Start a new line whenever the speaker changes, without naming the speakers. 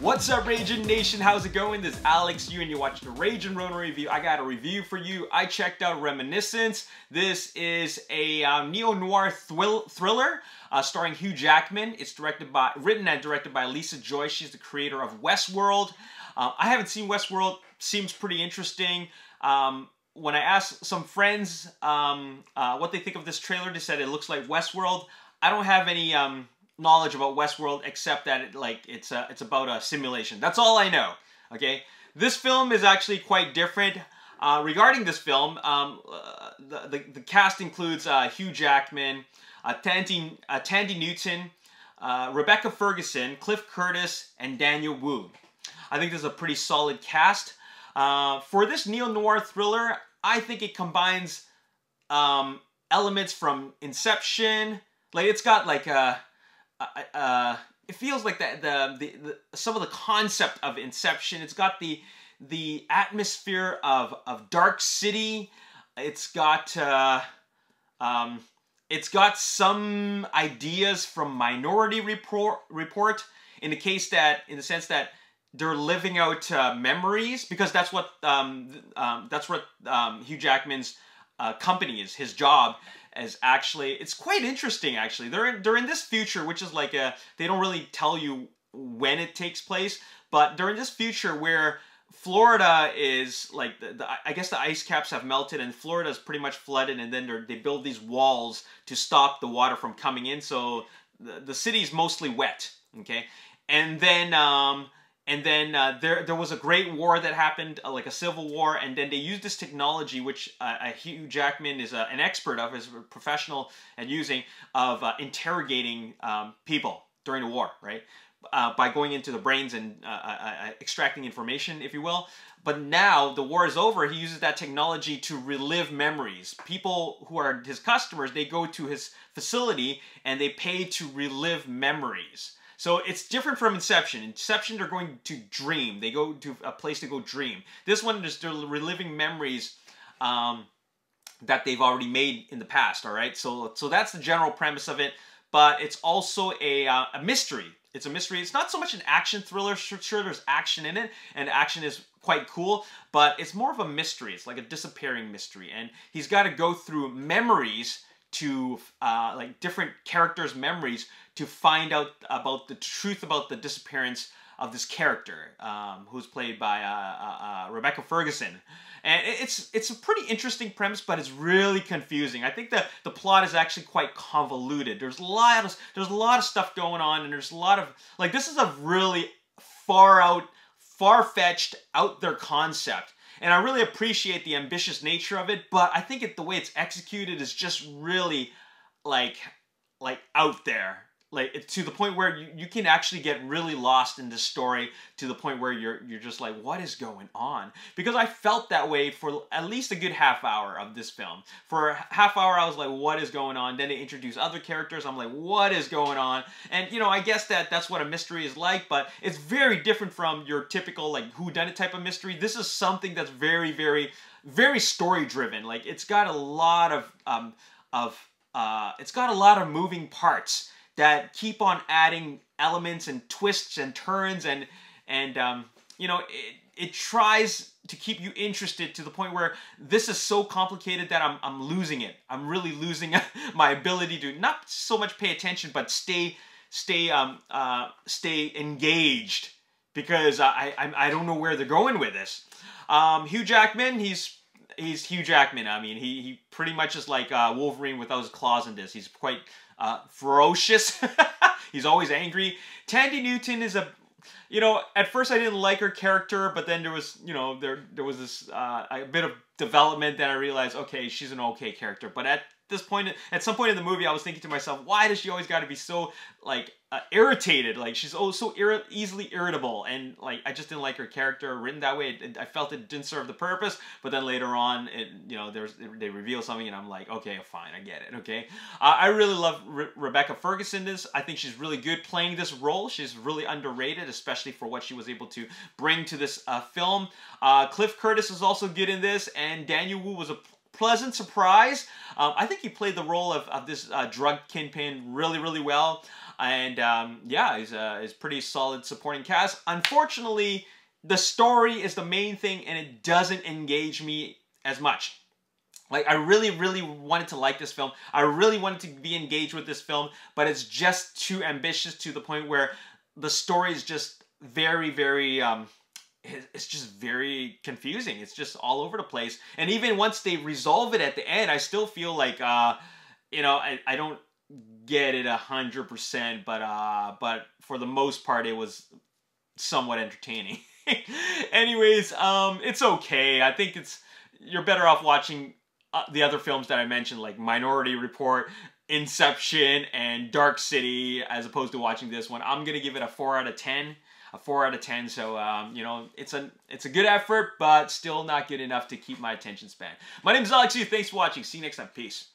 What's up, Ragin Nation? How's it going? This is Alex Yu, and you're watching the Ragin Ronin review. I got a review for you. I checked out Reminiscence. This is a neo-noir thriller starring Hugh Jackman. It's written and directed by Lisa Joy. She's the creator of Westworld. I haven't seen Westworld. Seems pretty interesting. When I asked some friends what they think of this trailer, they said it looks like Westworld. I don't have any knowledge about Westworld except that it's about a simulation. That's all I know. Okay, this film is actually quite different. Regarding this film, the cast includes Hugh Jackman, Tandy Newton, Rebecca Ferguson, Cliff Curtis, and Daniel Wu. I think this is a pretty solid cast. For this neo-noir thriller, I think it combines elements from Inception. Like, it's got like it feels like some of the concept of Inception. It's got the atmosphere of Dark City. It's got some ideas from Minority Report in the sense that they're living out memories, because that's what Hugh Jackman's company is. His job is actually, it's quite interesting actually. They're in this future, which is like they don't really tell you when it takes place, but they're in this future where Florida is like, I guess the ice caps have melted and Florida is pretty much flooded, and then they build these walls to stop the water from coming in, so the city's mostly wet, okay? And then there was a great war that happened, like a civil war, and then they used this technology, which Hugh Jackman is an expert of, is a professional at using, of interrogating people during the war, right? By going into the brains and extracting information, if you will. But now the war is over, he uses that technology to relive memories. People who are his customers, they go to his facility and they pay to relive memories. So it's different from Inception. Inception, they're going to dream. They go to a place to go dream. This one is they're reliving memories that they've already made in the past, all right? So that's the general premise of it, but it's also a mystery. It's a mystery. It's not so much an action thriller. Sure, there's action in it, and action is quite cool, but it's more of a mystery. It's like a disappearing mystery, and he's got to go through memories to like different characters' memories to find out about the truth about the disappearance of this character, who's played by Rebecca Ferguson. And it's a pretty interesting premise, but it's really confusing. I think the plot is actually quite convoluted. There's a lot of stuff going on, and there's a lot of, like, this is a really far-fetched, out there concept. And I really appreciate the ambitious nature of it, but I think the way it's executed is just really like out there. Like, to the point where you can actually get really lost in this story, to the point where you're just like, what is going on? Because I felt that way for at least a good half hour of this film. For a half hour, I was like, what is going on? Then they introduce other characters. I'm like, what is going on? And, you know, I guess that's what a mystery is like, but it's very different from your typical, like, whodunit type of mystery. This is something that's very, very, very story-driven. Like, it's got a lot of moving parts that keep on adding elements and twists and turns, and you know, it tries to keep you interested to the point where this is so complicated that I'm losing it. I'm really losing my ability to not so much pay attention, but stay engaged, because I don't know where they're going with this. Hugh Jackman, he's Hugh Jackman. I mean, he pretty much is like Wolverine without his claws in this. He's quite ferocious. He's always angry. Tandy Newton is you know, at first I didn't like her character, but then there was, you know, there was this a bit of development that I realized, okay, she's an okay character. But at some point in the movie, I was thinking to myself, why does she always got to be so, like, irritated? Like, she's so easily irritable, and, like, I just didn't like her character written that way. I felt it didn't serve the purpose, but then later on, you know, they reveal something, and I'm like, okay, fine, I get it, okay? I really love Rebecca Ferguson in this. I think she's really good playing this role. She's really underrated, especially for what she was able to bring to this film. Cliff Curtis is also good in this, and Daniel Wu was pleasant surprise. I think he played the role of this drug kingpin really, really well. And yeah, he's pretty solid supporting cast. Unfortunately, the story is the main thing, and it doesn't engage me as much. Like, I really, really wanted to like this film. I really wanted to be engaged with this film, but it's just too ambitious to the point where the story is just very, very, it's just very confusing. It's just all over the place. And even once they resolve it at the end, I still feel like, you know, I don't get it 100%, but for the most part, it was somewhat entertaining. Anyways, it's okay. I think you're better off watching the other films that I mentioned, like Minority Report, Inception, and Dark City, as opposed to watching this one. I'm gonna give it a 4 out of 10. A 4 out of 10. So you know, it's a good effort, but still not good enough to keep my attention span. My name is Alex. Thanks for watching. See you next time. Peace.